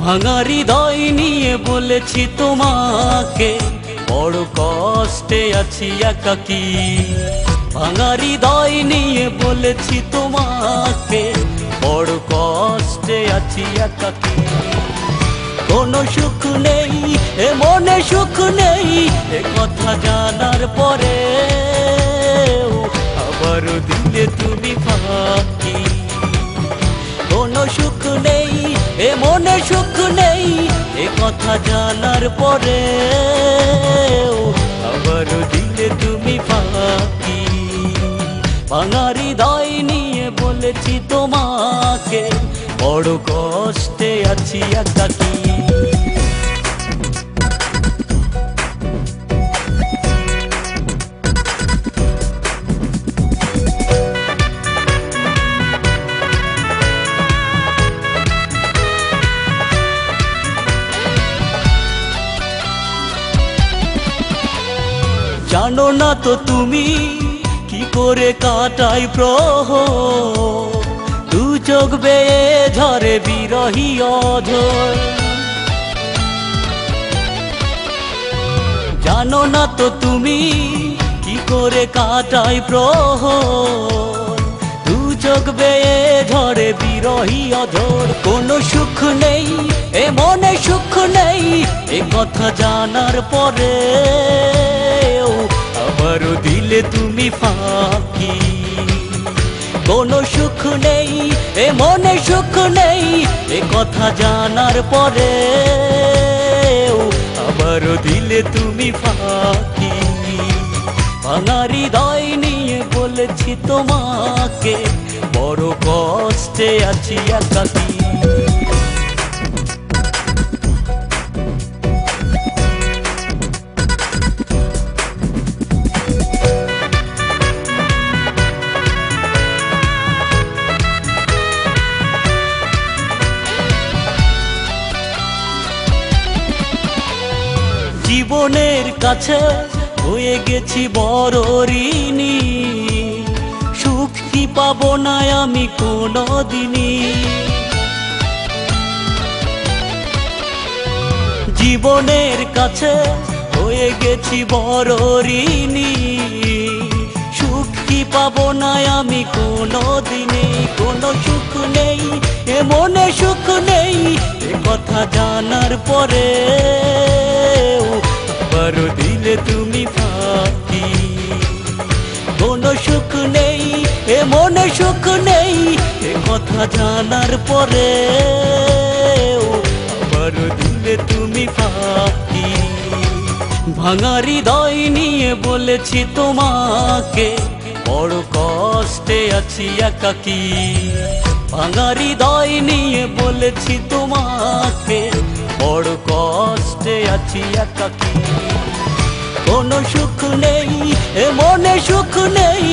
ভাঙা হৃদয় নিয়ে বলেছি তোমাকে, বড় কষ্টে আছি একাকী। ভাঙা হৃদয় নিয়ে বলেছি তোমাকে, বড় কষ্টে আছি একাকী। কোনো সুখ নেই এ মনে, সুখ নেই এ কথা জানার পরে, আবারও দিলে তুমি ফাঁকি। কোনো সুখ নেই এ মনে, সুখ নেই এ কথা জানার পরে, আবারও দিলে তুমি ফাঁকি। ভাঙা হৃদয় নিয়ে বলেছি তোমাকে, বড় কষ্টে আছি একাকী। জানো না তো তুমি কি করে কাটাই প্রহর, দু চোখ বেয়ে ঝরে বিরহী অঝর। জানো না তো তুমি কি করে কাটাই প্রহর, দু চোখ বেয়ে ঝরে বিরহী অঝর। কোনো সুখ নেই এ মনে, সুখ নেই এ কথা জানার পরে, আবারও দিলে তুমি ফাঁকি। কোনো সুখ নেই এ মনে, সুখ নেই এ কথা জানার পরে, আবারও দিলে তুমি ফাঁকি। ভাঙা হৃদয় নিয়ে বলেছি তোমাকে, বড় কষ্টে আছি একাকী। জীবনের কাছে হয়ে গেছি বড় ঋণী, সুখ কি পাবো না আমি কোনোদিনই। জীবনের কাছে হয়ে গেছি বড় ঋণী, সুখ কি পাবো না আমি কোনোদিনই। কোনো সুখ নেই এ মনে, সুখ নেই এ কথা জানার পরে, আবারও দিলে তুমি ফাঁকি। কোনো সুখ নেই এ মনে, সুখ নেই এ কথা জানার পরে, আবারও দিলে তুমি ফাঁকি। ভাঙা হৃদয় নিয়ে বলেছি তোমাকে, বড় কষ্টে আছি একাকী। ভাঙা হৃদয় নিয়ে বলেছি তোমাকে, বড় কষ্টে আছি একাকী। কোনো সুখ নেই এ মনে, সুখ নেই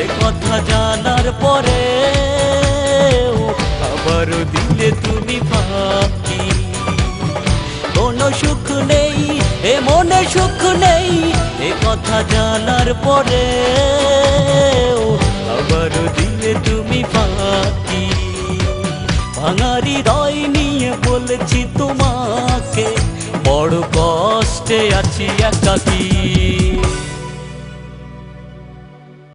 এ কথা জানার পরে, আবারও দিলে তুমি ফাঁকি। কোনো সুখ নেই এ মনে, সুখ নেই এ কথা জানার পরে, আবারও দিলে তুমি ফাঁকি। ভাঙা হৃদয় নিয়ে বলেছি তোমাকে, বড় কষ্টে আছি একাকী।